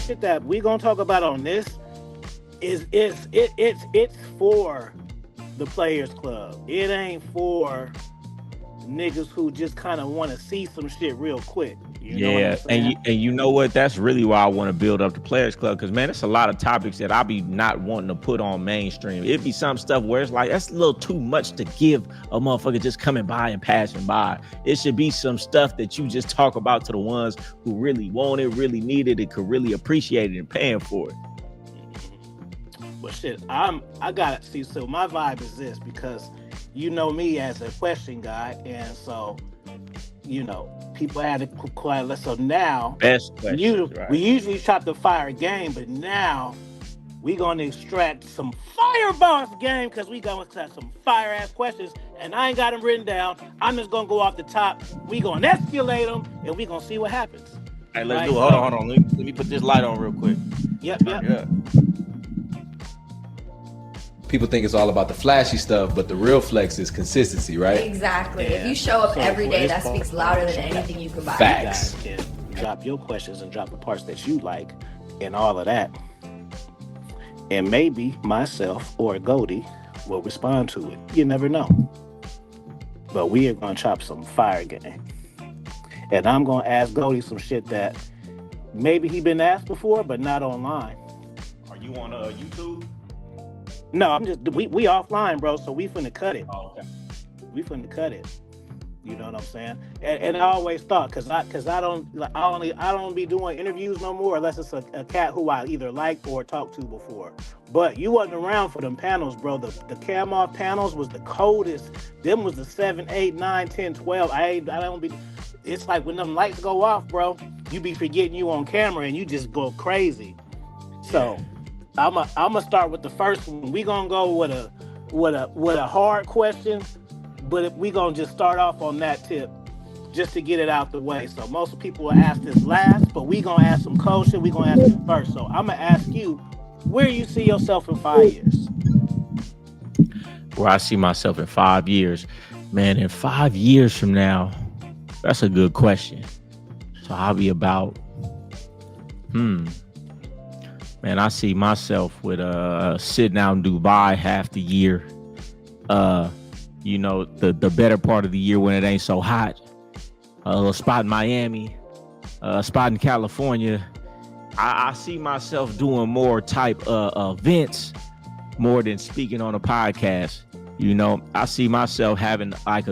shit that we gonna talk about on this it's for the Players Club. It ain't for niggas who just kind of want to see some shit real quick. You know what I'm Yeah, saying? and you know what? That's really why I want to build up the Players Club, because man, it's a lot of topics that I be not wanting to put on mainstream. It'd be some stuff where it's like that's a little too much to give a motherfucker just coming by and passing by. It should be some stuff that you just talk about to the ones who really want it, really need it, and could really appreciate it and paying for it. But shit, I gotta see. So my vibe is this because you know me as a question guy, and so people had to quite. So now Best questions, right? we usually chop the fire game, but now we gonna extract some fireballs game because we gonna extract some fire ass questions, and I ain't got them written down. I'm just gonna go off the top. We gonna escalate them, and we gonna see what happens. Hey, let's do it. Hold on. Let me put this light on real quick. Yep. Yeah. People think it's all about the flashy stuff, but the real flex is consistency, right? Exactly. Yeah. If you show up So every for day, this that part, speaks louder than anything you can buy. Facts. You guys can drop your questions and drop the parts that you like and all of that. And maybe myself or Goldie will respond to it. You never know. But we are going to chop some fire game. And I'm going to ask Goldie some shit that maybe he been asked before, but not online. Are you on YouTube? No, I'm just, we offline, bro. So we finna cut it. Oh, okay. We finna cut it. You know what I'm saying? And I always thought, cause I don't be doing interviews no more unless it's a cat who I either liked or talked to before. But you wasn't around for them panels, bro. The cam off panels was the coldest. Them was the 7, 8, 9, 10, 12. I don't be. It's like when them lights go off, bro. You be forgetting you on camera and you just go crazy. So I'ma start with the first one. We gonna go with a hard question. But we gonna just start off on that tip, just to get it out the way. So most people will ask this last, but we gonna ask some cold shit. We gonna ask it first. So I'm gonna ask you, where you see yourself in 5 years? Where I see myself in 5 years, man. In 5 years from now, that's a good question. So I'll be about, man. I see myself with sitting out in Dubai half the year. The better part of the year when it ain't so hot. A little spot in Miami, a spot in California. I see myself doing more type events more than speaking on a podcast. I see myself having like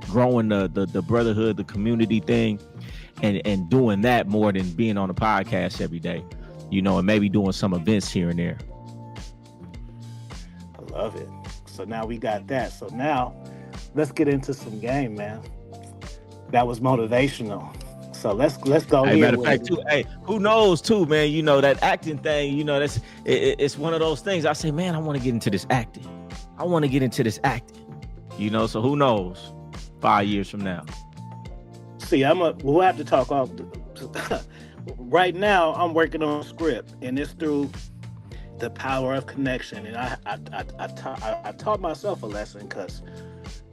growing the brotherhood, the community thing, and doing that more than being on a podcast every day. And maybe doing some events here and there. I love it. So now we got that. So now let's get into some game, man. That was motivational. So let's go. Hey, here matter of fact, too. Hey, who knows, too, man? That acting thing. It's one of those things. I say, man, I want to get into this acting. So who knows? 5 years from now. See, we'll have to talk off. Right now, I'm working on a script, and it's through the power of connection. And I taught myself a lesson because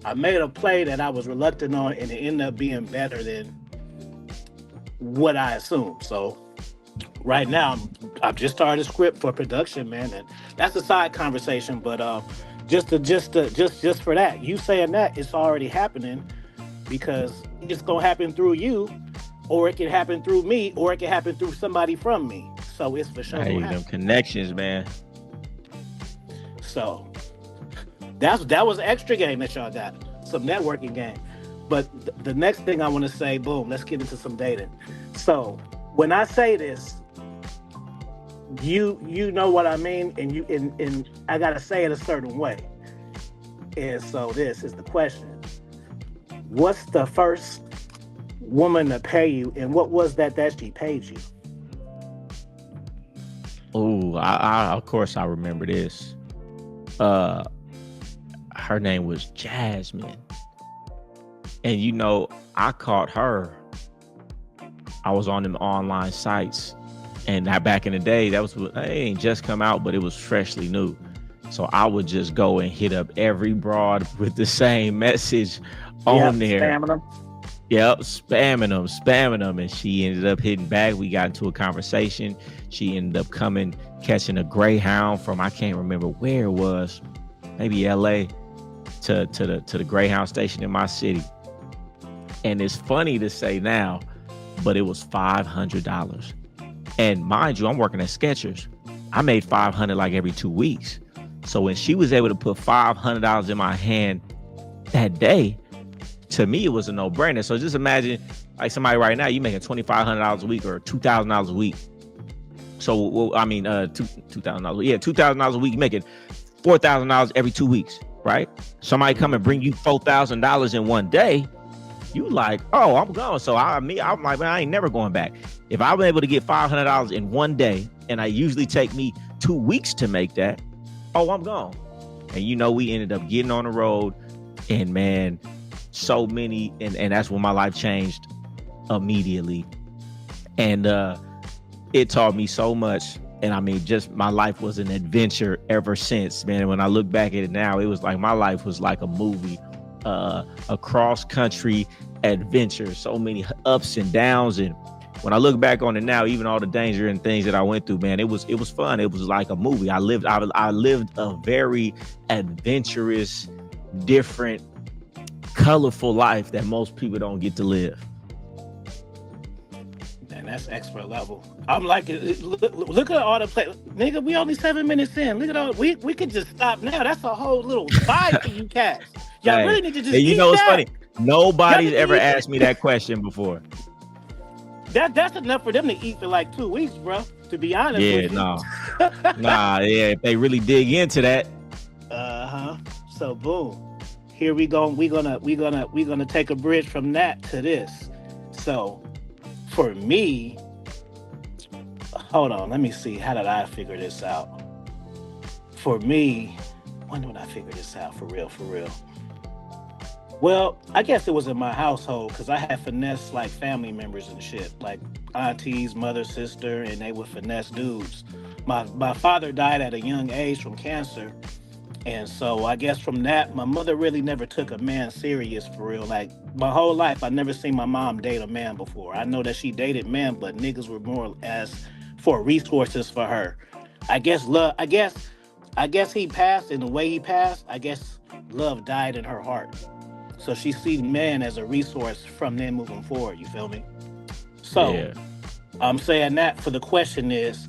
I made a play that I was reluctant on, and it ended up being better than what I assumed. So right now, I've just started a script for production, man, and that's a side conversation. But just for that, you saying that, it's already happening because it's gonna happen through you, or it can happen through me, or it can happen through somebody from me. So it's for sure. Hey, them connections, man. So that was extra game that y'all got, some networking game. But the next thing I want to say, boom, let's get into some dating. So when I say this, you know what I mean, and I gotta say it a certain way. And so this is the question: what's the first woman to pay you, and what was that she paid you? Oh, I of course I remember this. Her name was Jasmine, and I caught her. I was on them online sites, and back in the day, they ain't just come out, but it was freshly new. So I would just go and hit up every broad with the same message on there. Spamming them. Yep, spamming them, and she ended up hitting back. We got into a conversation. She ended up catching a Greyhound from, I can't remember where it was, maybe LA, to the Greyhound station in my city. And it's funny to say now, but it was $500. And mind you, I'm working at Skechers. I made $500 like every 2 weeks. So when she was able to put $500 in my hand that day, to me, it was a no-brainer. So just imagine, like somebody right now, you making $2,500 a week or $2,000 a week. So, well, I mean, $2,000. Yeah, $2,000 a week, you making $4,000 every 2 weeks, right? Somebody come and bring you $4,000 in one day, you like, oh, I'm going. So I'm like, man, I ain't never going back. If I was able to get $500 in one day, and I usually take me 2 weeks to make that, oh, I'm gone. And we ended up getting on the road, and man, so many, and that's when my life changed immediately. And it taught me so much. And I mean, just my life was an adventure ever since, man. And when I look back at it now, it was like my life was like a movie, a cross-country adventure, so many ups and downs. And when I look back on it now, even all the danger and things that I went through, man, it was fun. It was like a movie. I lived a very adventurous, different, colorful life that most people don't get to live. Man, that's expert level. I'm like, look at all the play, nigga. We only 7 minutes in. Look at all. We could just stop now. That's a whole little vibe for you cats. Y'all really need to just. You know, it's funny. Nobody's ever asked me that question before. That's enough for them to eat for like 2 weeks, bro. To be honest. Yeah, with you. nah. Yeah, if they really dig into that. So boom. Here we go. We're gonna take a bridge from that to this. So for me, hold on, let me see. How did I figure this out? For me, when did I figure this out for real? Well, I guess it was in my household because I had finesse like family members and shit, like aunties, mother, sister, and they would finesse dudes. My father died at a young age from cancer. And so I guess from that, my mother really never took a man serious for real. Like my whole life, I never seen my mom date a man before. I know that she dated men, but niggas were more as for resources for her. I guess love. I guess he passed, and the way he passed, I guess love died in her heart. So she sees men as a resource from then moving forward. You feel me? So yeah. I'm saying that for the question is,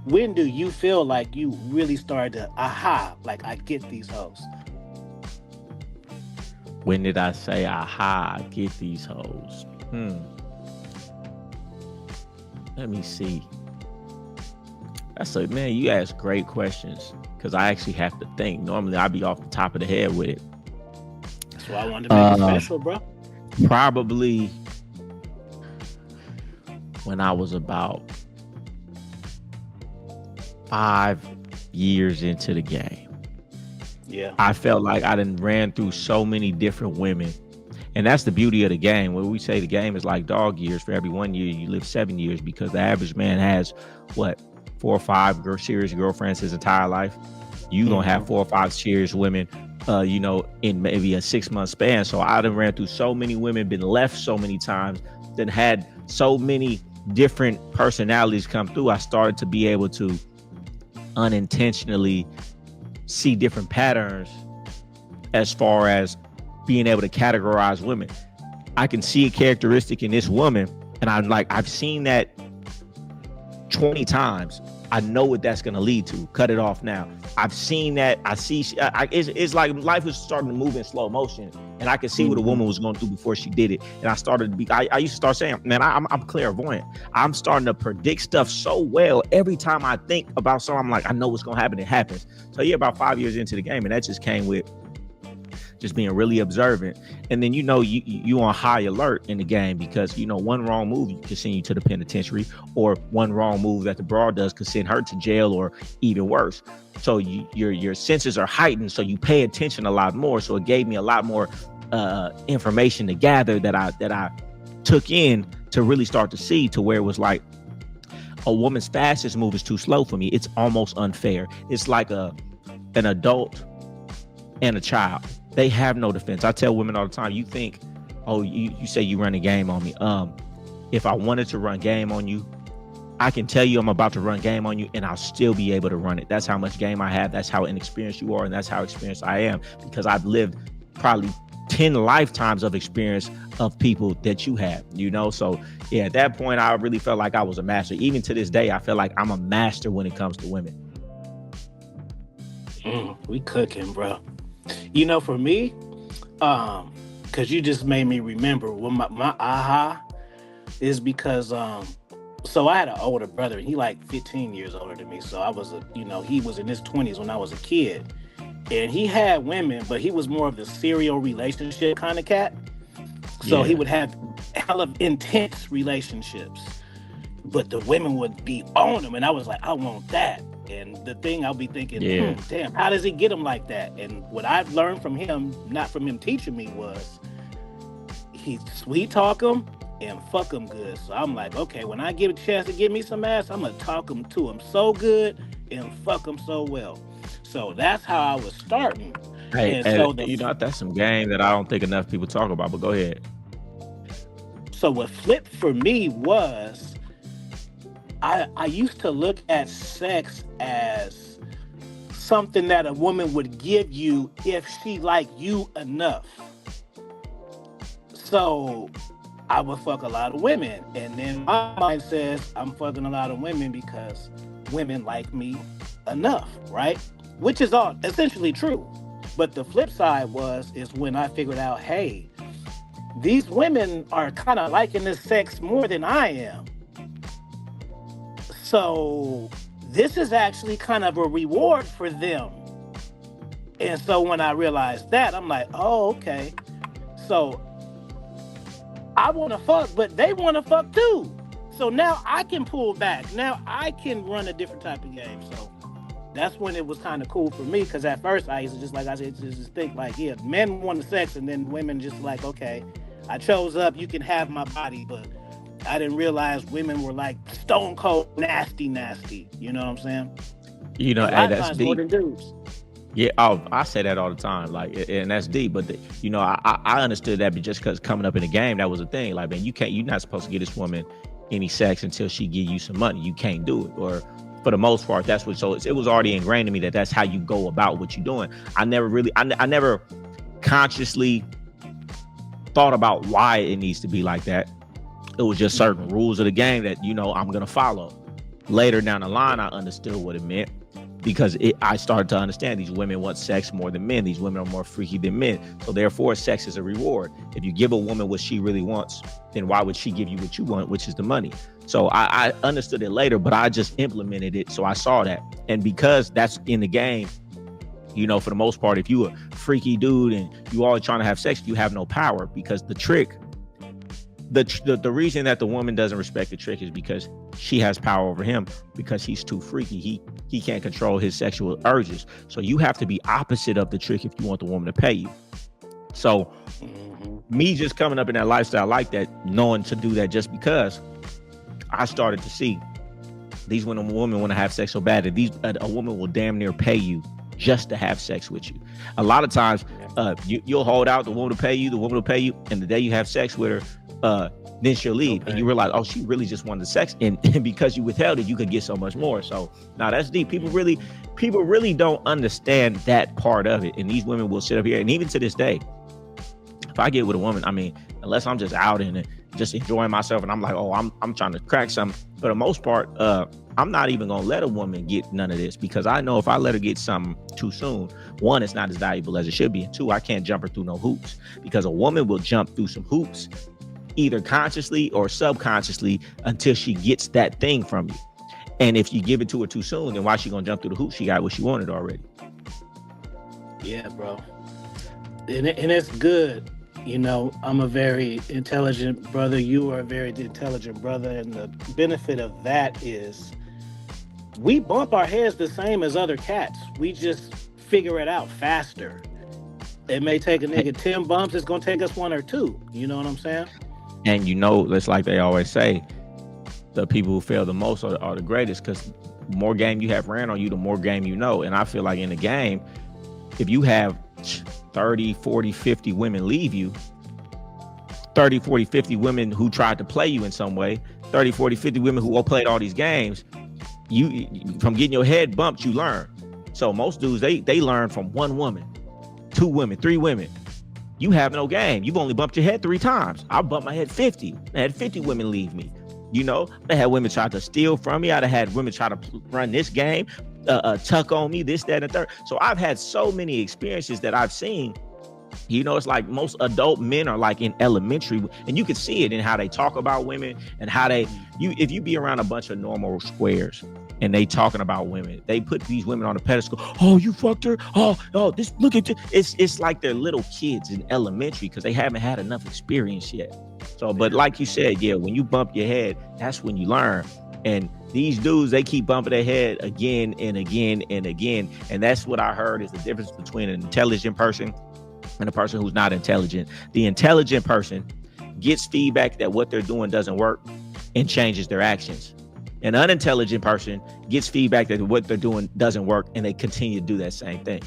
when do you feel like you really started to, like I get these hoes? When did I say, I get these hoes? Let me see. Man, you ask great questions because I actually have to think. Normally I'd be off the top of the head with it. That's why I wanted to make it special, bro. Probably when I was about 5 years into the game. Yeah. I felt like I done ran through so many different women. And that's the beauty of the game. When we say the game is like dog years, for every 1 year, you live 7 years, because the average man has, 4 or 5 serious girlfriends his entire life. You gonna have 4 or 5 serious women, in maybe a 6-month span. So I done ran through so many women, been left so many times, then had so many different personalities come through. I started to be able to unintentionally see different patterns as far as being able to categorize women. I can see a characteristic in this woman, and I'm like, I've seen that 20 times. I know what that's going to lead to. Cut it off now. I've seen that. I see. It's like life was starting to move in slow motion, and I could see what a woman was going to do before she did it. And I started to be. I used to start saying, "Man, I'm clairvoyant. I'm starting to predict stuff so well. Every time I think about something, I'm like, I know what's going to happen. It happens." So yeah, about 5 years into the game, and that just came with just being really observant. And then, you on high alert in the game, because, one wrong move can send you to the penitentiary, or one wrong move that the broad does could send her to jail, or even worse. So your senses are heightened. So you pay attention a lot more. So it gave me a lot more information to gather that I took in to really start to see, to where it was like, a woman's fastest move is too slow for me. It's almost unfair. It's like an adult and a child. They have no defense. I tell women all the time, you think, oh, you say you run a game on me. If I wanted to run game on you, I can tell you I'm about to run game on you and I'll still be able to run it. That's how much game I have. That's how inexperienced you are. And that's how experienced I am, because I've lived probably 10 lifetimes of experience of people that you have, you know? So yeah, at that point, I really felt like I was a master. Even to this day, I feel like I'm a master when it comes to women. We cooking, bro. You know, for me, because you just made me remember when my aha is because so I had an older brother, and he like 15 years older than me. So I was he was in his 20s when I was a kid. And he had women, but he was more of the serial relationship kind of cat. So he would have hella intense relationships, but the women would be on him. And I was like, I want that. And the thing I'll be thinking, damn, how does he get them like that? And what I've learned from him, not from him teaching me, was he sweet talk them and fuck them good. So I'm like, okay, when I get a chance to give me some ass, I'm going to talk them to him so good and fuck them so well. So that's how I was starting. Hey, so that's some game that I don't think enough people talk about, but go ahead. So what flipped for me was I used to look at sex as something that a woman would give you if she liked you enough. So I would fuck a lot of women. And then my mind says I'm fucking a lot of women because women like me enough, right? Which is all essentially true. But the flip side is when I figured out, hey, these women are kind of liking this sex more than I am. So this is actually kind of a reward for them. And so when I realized that, I'm like, oh, okay. So I want to fuck, but they want to fuck too. So now I can pull back. Now I can run a different type of game. So that's when it was kind of cool for me, because at first I used to, just like I said, just think like, yeah, men want the sex, and then women just like, okay, I chose up, you can have my body, but I didn't realize women were like stone cold nasty. You know what I'm saying? You know, hey, that's deep. More than dudes. Yeah, I say that all the time, like, and that's deep. But I understood that, but just because coming up in the game, that was a thing. Like, man, you're not supposed to get this woman any sex until she give you some money. You can't do it, or for the most part, that's what. So it was already ingrained in me that that's how you go about what you're doing. I never consciously thought about why it needs to be like that. It was just certain rules of the game that I'm gonna follow. Later down the line, I understood what it meant, because I started to understand these women want sex more than men. These women are more freaky than men. So therefore, sex is a reward. If you give a woman what she really wants, then why would she give you what you want, which is the money? So I understood it later, but I just implemented it. So I saw that. And because that's in the game, for the most part, if you a freaky dude and you always trying to have sex, you have no power, because the trick, the reason that the woman doesn't respect the trick is because she has power over him, because he's too freaky. He can't control his sexual urges. So you have to be opposite of the trick if you want the woman to pay you. So me just coming up in that lifestyle like that, knowing to do that, just because I started to see these women want to have sex so bad that a woman will damn near pay you just to have sex with you. A lot of times you'll hold out, the woman will pay you, and the day you have sex with her, then she'll leave, and you realize, oh, she really just wanted the sex, and because you withheld it, you could get so much more. So now that's deep. People really don't understand that part of it, and these women will sit up here, and even to this day, if I get with a woman, I mean, unless I'm just out in it, just enjoying myself, and I'm like, oh, I'm trying to crack something. For the most part, I'm not even gonna let a woman get none of this, because I know if I let her get something too soon, one, it's not as valuable as it should be, and two, I can't jump her through no hoops, because a woman will jump through some hoops either consciously or subconsciously until she gets that thing from you. And if you give it to her too soon, then why she gonna jump through the hoops? She got what she wanted already. Yeah, bro. And it's good. I'm a very intelligent brother. You are a very intelligent brother. And the benefit of that is we bump our heads the same as other cats. We just figure it out faster. It may take a nigga 10 bumps. It's going to take us 1 or 2. You know what I'm saying? And it's like they always say, the people who fail the most are the greatest, because the more game you have ran on you, the more game you know. And I feel like in the game, if you have 30, 40, 50 women leave you, 30, 40, 50 women who tried to play you in some way, 30, 40, 50 women who all played all these games, you from getting your head bumped, you learn. So most dudes, they learn from one woman, 2 women, 3 women. You have no game. You've only bumped your head 3 times. I bumped my head 50. I had 50 women leave me. You know, I had women try to steal from me. I'd have had women try to run this game, tuck on me, this, that, and the third. So I've had so many experiences that I've seen. You know, it's like most adult men are like in elementary, and you can see it in how they talk about women and how if you be around a bunch of normal squares and they talking about women, they put these women on a pedestal. Oh, you fucked her. Oh, this, look at this. It's like they're little kids in elementary because they haven't had enough experience yet. So, but like you said, yeah, when you bump your head, that's when you learn. And these dudes, they keep bumping their head again and again and again. And that's what I heard is the difference between an intelligent person and a person who's not intelligent. The intelligent person gets feedback that what they're doing doesn't work and changes their actions. An unintelligent person gets feedback that what they're doing doesn't work and they continue to do that same thing.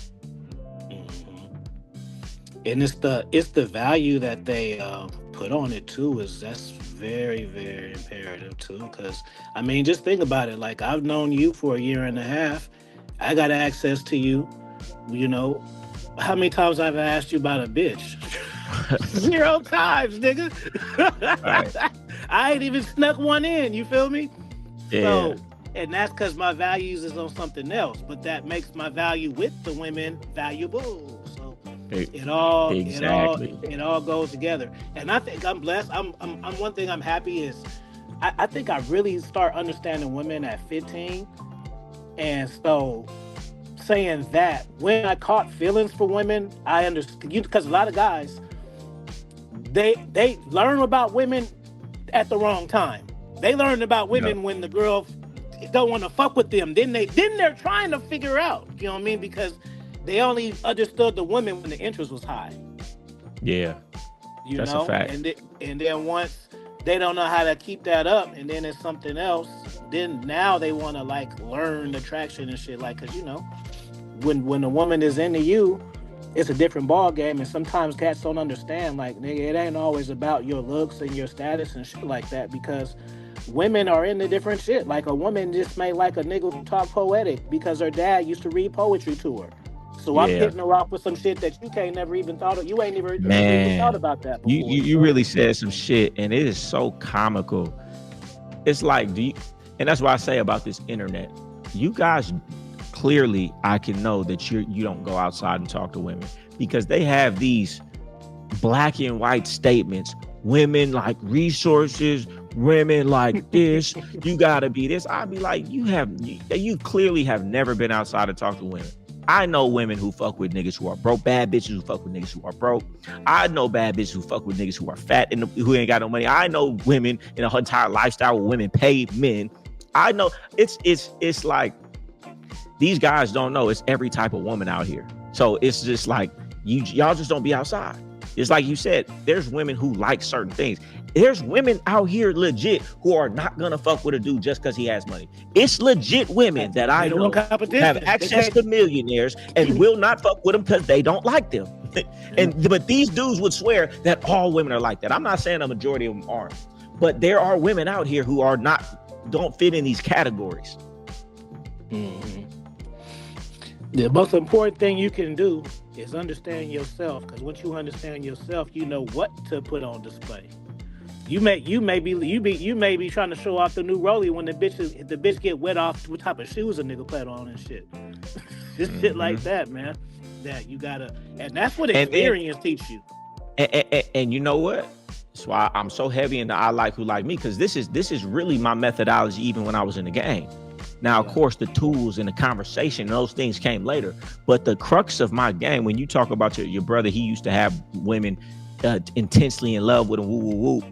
And it's the value that they put on it too. That's very, very imperative too. Because I mean, just think about it. Like, I've known you for a year and a half. I got access to you. You know, how many times I've asked you about a bitch? 0 times, nigga. Right. I ain't even snuck one in. You feel me? Yeah. So, and that's because my values is on something else. But that makes my value with the women valuable. So it all goes together. And I think I'm blessed. I'm one thing I'm happy is I think I really start understanding women at 15. And so saying that, when I caught feelings for women, I understood, because a lot of guys, they learn about women at the wrong time. They learn about women when the girl don't want to fuck with them. Then they're trying to figure out, you know what I mean? Because they only understood the women when the interest was high. Yeah, that's a fact. And then once they don't know how to keep that up, and then it's something else, then now they want to like learn attraction and shit. Like, cause you know, when a woman is into you, it's a different ball game. And sometimes cats don't understand, like, nigga, it ain't always about your looks and your status and shit like that, because women are into different shit. Like, a woman just may like a nigga who talk poetic because her dad used to read poetry to her. So I'm hitting her off with some shit that you can't never even thought of. You ain't even thought about that before. You really said some shit, and it is so comical. It's like, and that's why I say about this internet, you guys clearly, I can know that you don't go outside and talk to women, because they have these black and white statements. Women like resources, women like this, you gotta be this. I'd be like, you clearly have never been outside to talk to women. I know women who fuck with niggas who are broke, bad bitches who fuck with niggas who are broke. I know bad bitches who fuck with niggas who are fat and who ain't got no money. I know women in a entire lifestyle where women pay men. I know it's like, these guys don't know it's every type of woman out here. So it's just like, y'all just don't be outside. It's like you said, there's women who like certain things. There's women out here legit who are not gonna fuck with a dude just because he has money. It's legit women that I know have access to millionaires and will not fuck with them because they don't like them. But these dudes would swear that all women are like that. I'm not saying a majority of them aren't, but there are women out here who don't fit in these categories. Mm-hmm. The most important thing you can do is understand yourself, because once you understand yourself, you know what to put on display. You may be trying to show off the new rollie when the bitch get wet off what type of shoes a nigga put on and shit. Just shit like that, man. That you gotta, and that's what experience teach you. And you know what? That's why I'm so heavy into I like who like me, because this is really my methodology even when I was in the game. Now, of course, the tools and the conversation, those things came later. But the crux of my game, when you talk about your brother, he used to have women intensely in love with him, woo, woo, woo.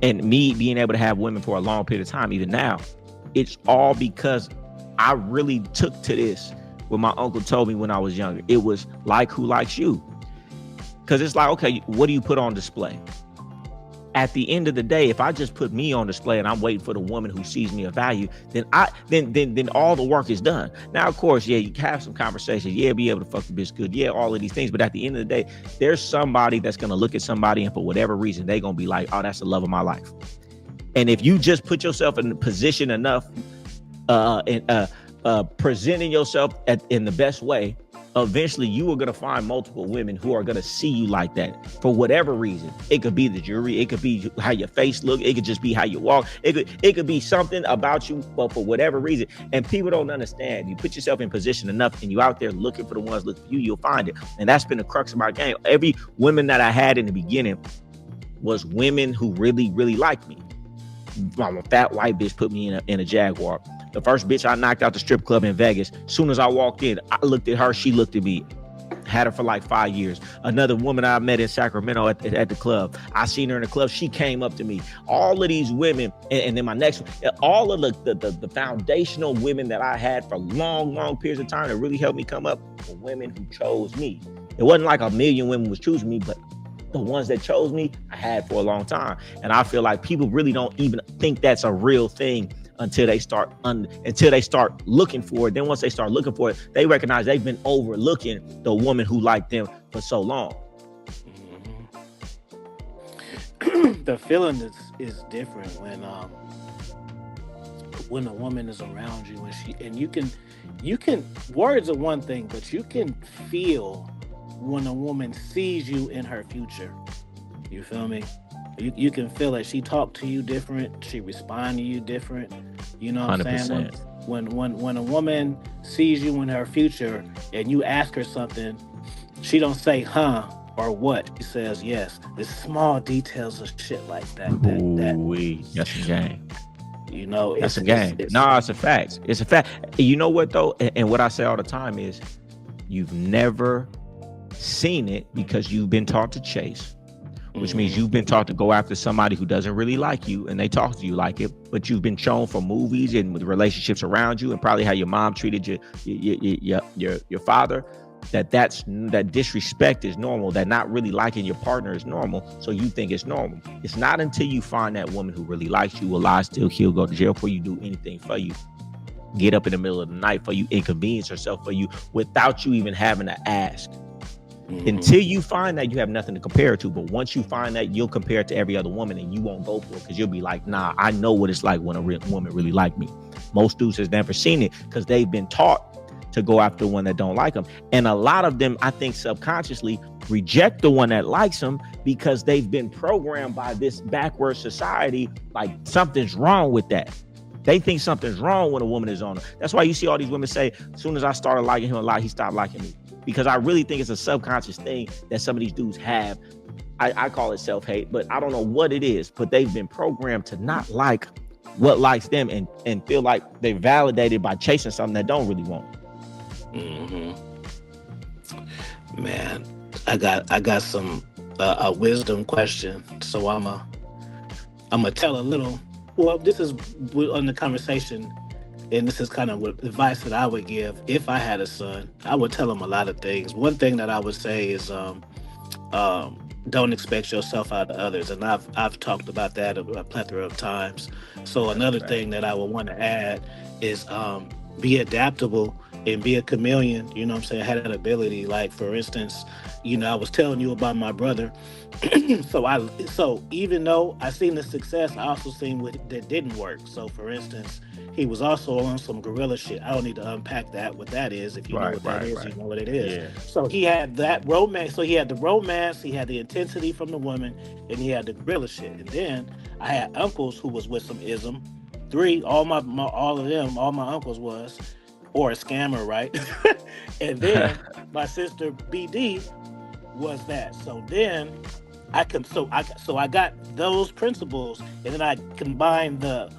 And me being able to have women for a long period of time, even now, it's all because I really took to this what my uncle told me when I was younger. It was like who likes you. Because it's like, okay, what do you put on display? at the end of the day, if I just put me on display and I'm waiting for the woman who sees me of value, then then all the work is done. Now, of course, yeah, you can have some conversations. Yeah, be able to fuck the bitch good. Yeah, all of these things. But at the end of the day, there's somebody that's going to look at somebody and for whatever reason, they're going to be like, oh, that's the love of my life. And if you just put yourself in a position enough and presenting yourself in the best way, eventually you are going to find multiple women who are going to see you like that for whatever reason. It could be the jewelry, it could be how your face look, it could just be how you walk, it could be something about you, but for whatever reason. And people don't understand. You put yourself in position enough and you out there looking for the ones looking for you, you'll find it. And that's been the crux of my game. Every woman that I had in the beginning was women who really, really liked me. A fat white bitch put me in a Jaguar. The first bitch I knocked out the strip club in Vegas. Soon as I walked in, I looked at her. She looked at me. Had her for like 5 years. Another woman I met in Sacramento at the club. I seen her in the club. She came up to me. All of these women, and then my next one, all of the foundational women that I had for long periods of time that really helped me come up were women who chose me. It wasn't like a million women was choosing me, but the ones that chose me, I had for a long time. And I feel like people really don't even think that's a real thing until they start looking for it. Then once they start looking for it, they recognize they've been overlooking the woman who liked them for so long. The feeling is different when a woman is around you and you can words are one thing, but you can feel when a woman sees you in her future. You feel me? You can feel it. She talk to you different. She respond to you different. You know what 100%. I'm saying? When a woman sees you in her future and you ask her something, she don't say huh or what. She says yes. There's small details of shit like that. That's a game. You know, that's a game. It's a fact. It's a fact. You know what though? And what I say all the time is, you've never seen it because you've been taught to chase. Which means you've been taught to go after somebody who doesn't really like you and they talk to you like it, but you've been shown from movies and with relationships around you and probably how your mom treated your father, that disrespect is normal, that not really liking your partner is normal, so you think it's normal. It's not until you find that woman who really likes you, will lie, steal, kill, go to jail for you, do anything for you, get up in the middle of the night for you, inconvenience herself for you without you even having to ask. Until you find that, you have nothing to compare it to. But once you find that, you'll compare it to every other woman and you won't go for it because you'll be like, nah, I know what it's like when a woman really like me. Most dudes has never seen it because they've been taught to go after one that don't like them. And a lot of them, I think, subconsciously reject the one that likes them because they've been programmed by this backward society. Like something's wrong with that. They think something's wrong when a woman is on them. That's why you see all these women say, as soon as I started liking him a lot, he stopped liking me. Because I really think it's a subconscious thing that some of these dudes have. I call it self-hate, but I don't know what it is. But they've been programmed to not like what likes them and feel like they're validated by chasing something that don't really want. Man, I got some a wisdom question. So I'm a tell a little. Well, this is on the conversation. And this is kind of what advice that I would give if I had a son. I would tell him a lot of things. One thing that I would say is don't expect yourself out of others. And I've talked about that a plethora of times. So another thing that I would want to add is be adaptable and be a chameleon. You know what I'm saying? I had that ability. Like, for instance, you know, I was telling you about my brother. So even though I seen the success, I also seen what that didn't work. So for instance, he was also on some guerrilla shit. I don't need to unpack what that is. If you know what that is, you know what it is. Yeah. So he had that romance. So he had the romance, he had the intensity from the woman, and he had the guerrilla shit. And then I had uncles who was with some ism. All my uncles was, or a scammer, right? And then my sister BD was that. So then I got those principles, and then I combined the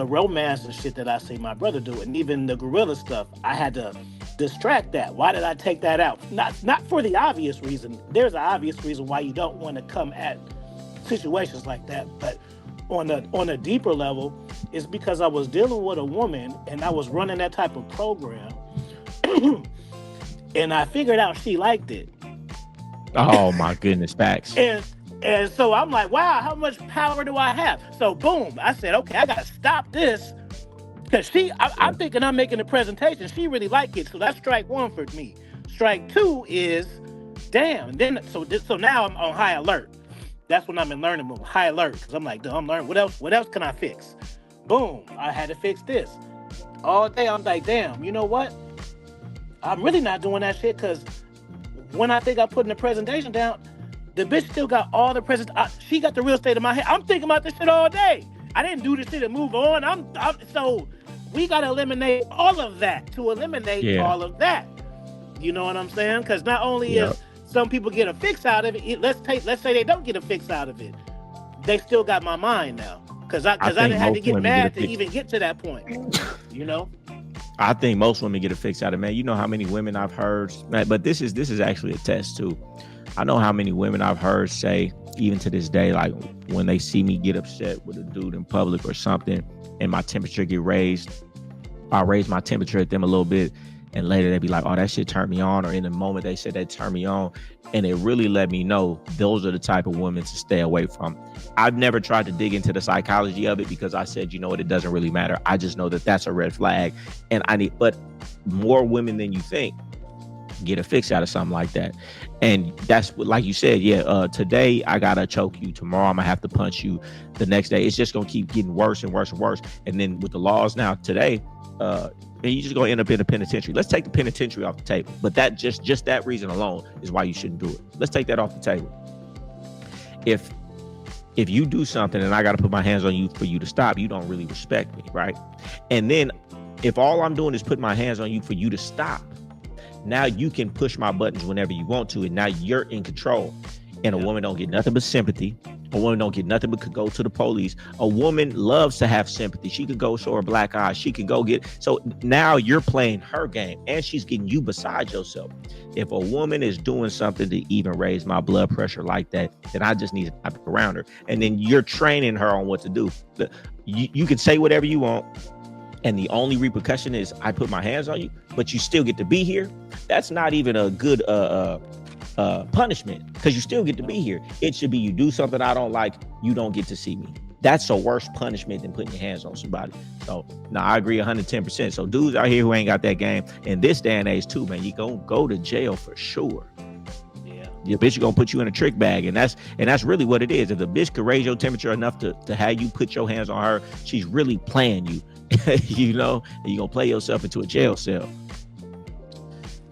romance and shit that I see my brother do, and even the guerrilla stuff. I had to distract that. Why did I take that out? Not for the obvious reason. There's an obvious reason why you don't want to come at situations like that, but on a deeper level, it's because I was dealing with a woman and I was running that type of program, and I figured out she liked it. Oh my goodness, facts. And so I'm like, wow, how much power do I have? So boom, I said, okay, I gotta stop this. Cause I'm thinking I'm making a presentation. She really liked it. So that's strike one for me. Strike two is, damn. And then so now I'm on high alert. That's when I'm in learning mode, high alert. Cause I'm like, dude, I'm learning. What else can I fix? Boom, I had to fix this. All day I'm like, damn, you know what? I'm really not doing that shit because when I think I'm putting the presentation down, the bitch still got all the presents. She got the real estate in my head. I'm thinking about this shit all day. I didn't do this shit and move on. So we got to eliminate all of that to eliminate all of that. You know what I'm saying? Because not only is some people get a fix out of it, let's say they don't get a fix out of it, they still got my mind now. Because I didn't have to get mad to even get to that point. You know? I think most women get a fix out of it, man. You know how many women I've heard, man, but this is actually a test too. I know how many women I've heard say, even to this day, like when they see me get upset with a dude in public or something and my temperature get raised, I raise my temperature at them a little bit and later they be like, oh, that shit turned me on. Or in the moment they said that turned me on. And it really let me know those are the type of women to stay away from. I've never tried to dig into the psychology of it because I said, you know what, it doesn't really matter. I just know that that's a red flag. And but more women than you think get a fix out of something like that. And that's what, like you said, today I gotta choke you. Tomorrow I'm gonna have to punch you. The next day, it's just gonna keep getting worse and worse and worse. And then with the laws now today, and you just gonna end up in a penitentiary. Let's take the penitentiary off the table. But that just that reason alone is why you shouldn't do it. Let's take that off the table. If you do something and I gotta put my hands on you for you to stop, you don't really respect me, right? And then if all I'm doing is put my hands on you for you to stop, now you can push my buttons whenever you want to, and now you're in control. And a woman don't get nothing but sympathy. A woman don't get nothing but could go to the police. A woman loves to have sympathy. She could go show her black eye. She could go get. So now you're playing her game, and she's getting you beside yourself. If a woman is doing something to even raise my blood pressure like that, then I just need to wrap around her. And then you're training her on what to do. You can say whatever you want. And the only repercussion is I put my hands on you, but you still get to be here. That's not even a good punishment because you still get to be here. It should be you do something I don't like, you don't get to see me. That's a worse punishment than putting your hands on somebody. So no, I agree 110%. So dudes out here who ain't got that game in this day and age too, man, you gonna go to jail for sure. Your bitch gonna put you in a trick bag, and that's really what it is. If the bitch could raise your temperature enough to have you put your hands on her, she's really playing you. You know, and you're gonna play yourself into a jail cell.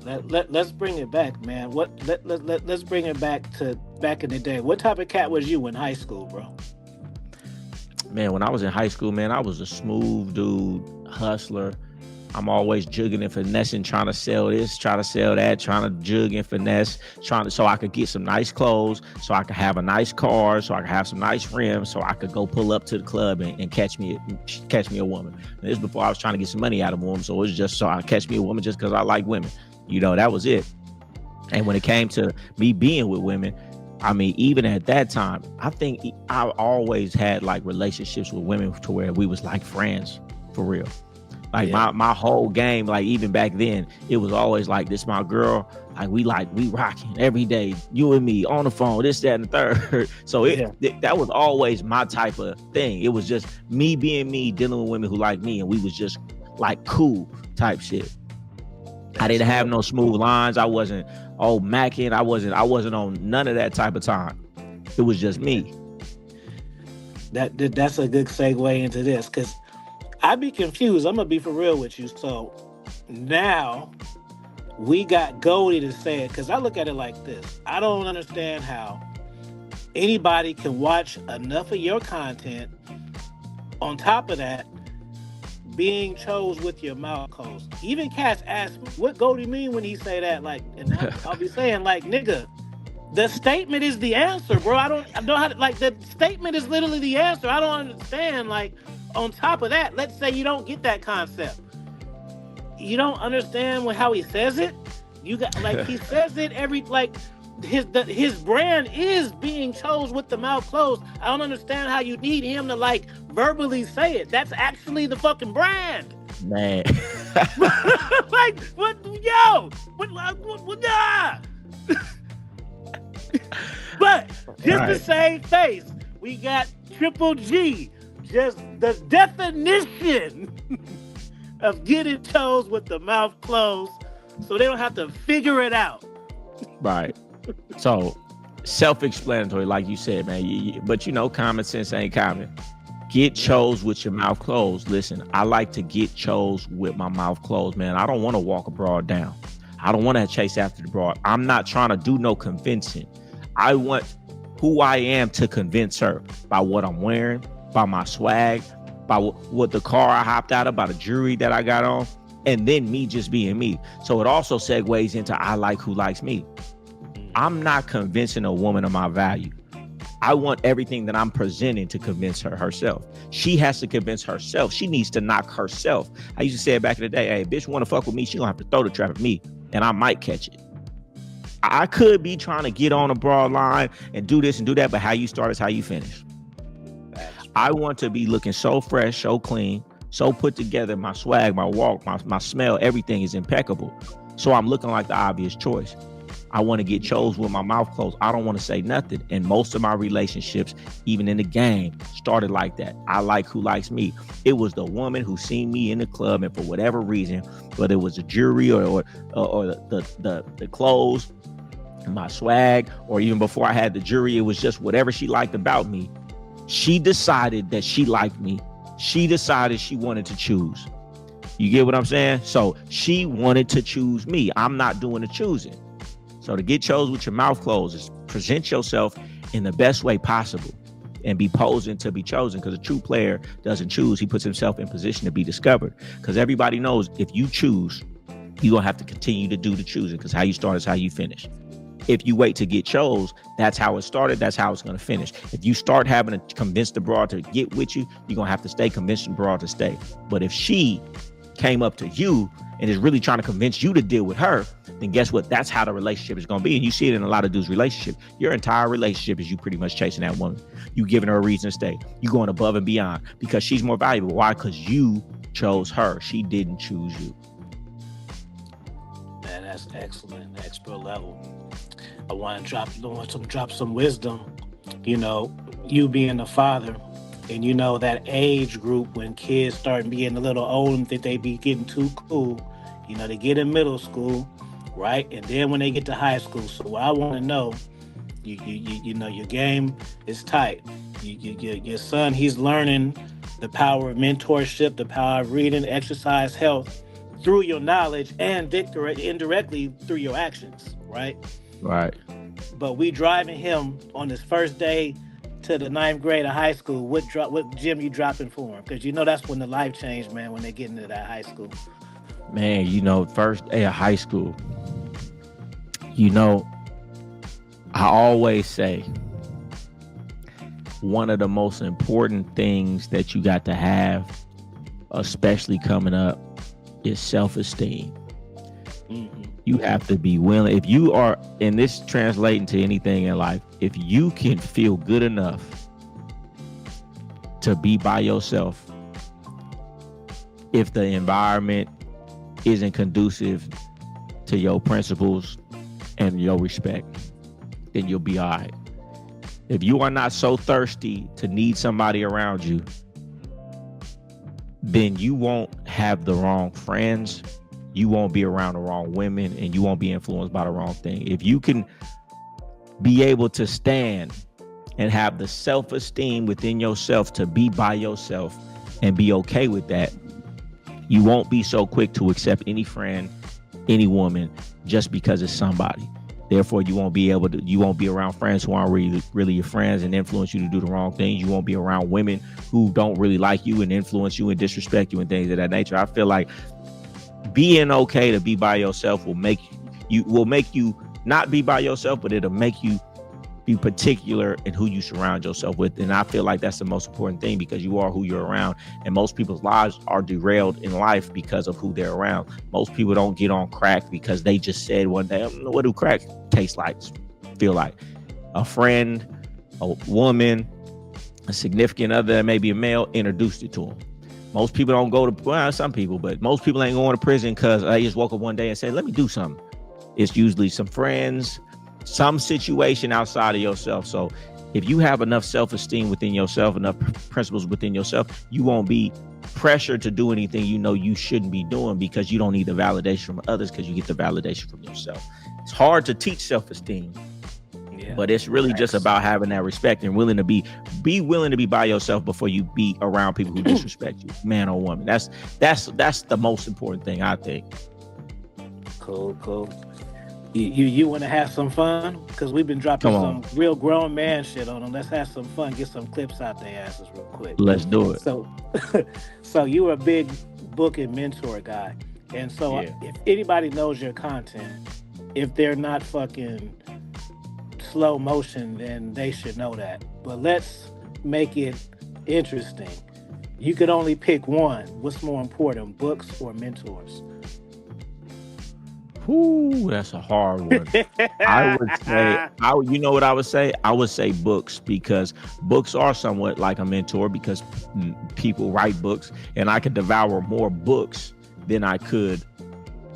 Let's bring it back, man. Let's bring it back to back in the day. What type of cat was you in high school, bro? Man, when I was in high school, man, I was a smooth dude, hustler. I'm always jugging and finessing, trying to sell this, trying to sell that, trying to jug and finesse, so I could get some nice clothes, so I could have a nice car, so I could have some nice rims, so I could go pull up to the club and catch me a woman. And this was before I was trying to get some money out of a woman, so it was just so I catch me a woman just because I like women. You know, that was it. And when it came to me being with women, I mean, even at that time, I think I always had like relationships with women to where we was like friends for real. Like my whole game, like even back then, it was always like this my girl, like we rocking every day, you and me on the phone, this, that, and the third. So that was always my type of thing. It was just me being me, dealing with women who like me, and we was just like cool type shit. I didn't have no smooth lines. I wasn't macking. I wasn't on none of that type of time. It was just me. That's a good segue into this, because I'd be confused. I'm gonna be for real with you. So now we got Goldie to say it, because I look at it like this. I don't understand how anybody can watch enough of your content. On top of that, being chose with your mouth closed. Even cats ask me, what Goldie mean when he say that? Like, and I'll be saying, like, nigga, the statement is the answer, bro. I don't know how to, like, the statement is literally the answer. I don't understand, like, on top of that, let's say you don't get that concept. You don't understand how he says it. You got, like, he says it every, like, his brand is being chose with the mouth closed. I don't understand how you need him to, like, verbally say it. That's actually the fucking brand. Man. Like, what, yo? What, nah. But Just the Right. same face. We got Triple G. Just the definition of getting chose with the mouth closed so they don't have to figure it out. Right. So self-explanatory, like you said, man. But common sense ain't common. Get chose with your mouth closed. Listen, I like to get chose with my mouth closed, man. I don't want to walk a broad down. I don't want to chase after the broad. I'm not trying to do no convincing. I want who I am to convince her by what I'm wearing, by my swag, by what the car I hopped out of, by the jewelry that I got on, and then me just being me. So it also segues into I like who likes me. I'm not convincing a woman of my value. I want everything that I'm presenting to convince her herself. She has to convince herself. She needs to knock herself. I used to say it back in the day, hey, bitch want to fuck with me, she gonna have to throw the trap at me, and I might catch it. I could be trying to get on a broad line and do this and do that, but how you start is how you finish. I want to be looking so fresh, so clean, so put together. My swag, my walk, my smell, everything is impeccable. So I'm looking like the obvious choice. I want to get chose with my mouth closed. I don't want to say nothing. And most of my relationships, even in the game, started like that. I like who likes me. It was the woman who seen me in the club, and for whatever reason, whether it was the jewelry or the clothes, my swag, or even before I had the jewelry, it was just whatever she liked about me. She decided that she liked me. She decided she wanted to choose. You get what I'm saying? So she wanted to choose me. I'm not doing the choosing. So to get chose with your mouth closed is present yourself in the best way possible and be posing to be chosen, because a true player doesn't choose. He puts himself in position to be discovered, because everybody knows if you choose, you're going to have to continue to do the choosing, because how you start is how you finish. If you wait to get chose, that's how it started. That's how it's going to finish. If you start having to convince the broad to get with you, you're going to have to stay convincing the broad to stay. But if she came up to you and is really trying to convince you to deal with her, then guess what? That's how the relationship is going to be. And you see it in a lot of dudes' relationship. Your entire relationship is you pretty much chasing that woman. You giving her a reason to stay. You going above and beyond because she's more valuable. Why? Because you chose her. She didn't choose you. Man, that's excellent. Expert level. I want to drop some wisdom. You being a father, and that age group when kids start being a little old and think they be getting too cool. They get in middle school, right? And then when they get to high school. So I want to know, your game is tight. Your son, he's learning the power of mentorship, the power of reading, exercise, health through your knowledge, and indirectly through your actions, right? Right. But we driving him on his first day to the 9th grade of high school. What gym you dropping for him? Because that's when the life changed, man, when they get into that high school. Man, first day of high school, I always say one of the most important things that you got to have, especially coming up, is self-esteem. Mm-hmm. You have to be willing. If you are, and this translating to anything in life, if you can feel good enough to be by yourself, if the environment isn't conducive to your principles and your respect, then you'll be all right. If you are not so thirsty to need somebody around you, then you won't have the wrong friends, you won't be around the wrong women, and you won't be influenced by the wrong thing. If you can be able to stand and have the self-esteem within yourself to be by yourself and be okay with that, you won't be so quick to accept any friend, any woman, just because it's somebody. Therefore, you won't be around friends who aren't really your friends and influence you to do the wrong things. You won't be around women who don't really like you and influence you and disrespect you and things of that nature. I feel like being okay to be by yourself will make you not be by yourself, but it'll make you be particular in who you surround yourself with. And I feel like that's the most important thing, because you are who you're around. And most people's lives are derailed in life because of who they're around. Most people don't get on crack because they just said one day, what do crack taste like, feel like? A friend, a woman, a significant other, maybe a male, introduced it to them. Most people don't go to, well, some people, but most people ain't going to prison because I just woke up one day and said, let me do something. It's usually some friends, some situation outside of yourself. So if you have enough self-esteem within yourself, enough principles within yourself, you won't be pressured to do anything you know you shouldn't be doing, because you don't need the validation from others, because you get the validation from yourself. It's hard to teach self-esteem, but it's really just about having that respect and willing to be willing to be by yourself before you be around people who disrespect you, man or woman. That's the most important thing, I think. Cool. You want to have some fun? Because we've been dropping some real grown man shit on them. Let's have some fun. Get some clips out their asses real quick. Let's do it. So you were a big book and mentor guy. And so if anybody knows your content, if they're not fucking slow motion, then they should know that. But let's make it interesting. You could only pick one. What's more important, books or mentors? Ooh, that's a hard one. I would say, you know what I would say? I would say books, because books are somewhat like a mentor, because people write books, and I could devour more books than I could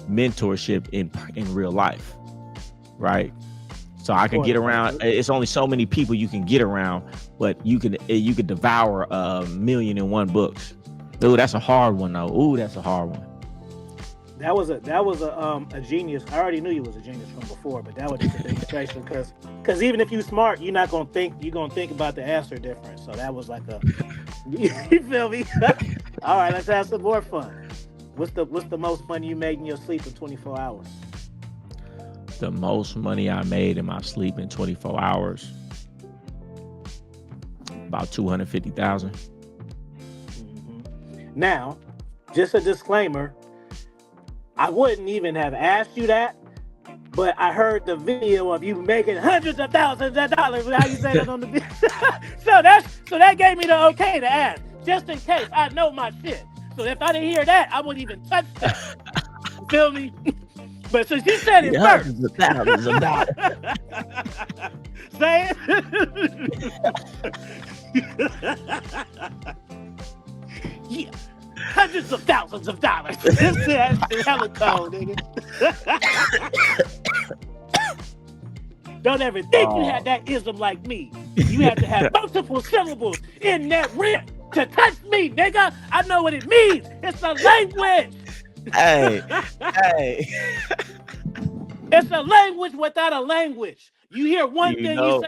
mentorship in real life, right? So I can get around. It's only so many people you can get around, but you could devour 1,000,001 books. Ooh, that's a hard one though. Ooh, that's a hard one. That was a genius. I already knew you was a genius from before, but that was just a demonstration, because even if you smart, you're gonna think about the answer different. So that was like you feel me? All right, let's have some more fun. What's the most money you made in your sleep in 24 hours? The most money I made in my sleep in 24 hours, about 250,000. Now, just a disclaimer, I wouldn't even have asked you that, but I heard the video of you making hundreds of thousands of dollars. How you say that on the video? so that gave me the okay to ask, just in case. I know my shit. So if I didn't hear that, I wouldn't even touch that. You feel me? But since you said it first, hundreds of thousands of dollars. Say it. Yeah. Hundreds of thousands of dollars. That's hella cold, nigga. Don't ever think you had that ism like me. You have to have multiple syllables in that rip to touch me, nigga. I know what it means. It's a language. Hey. It's a language without a language. You hear one thing, you say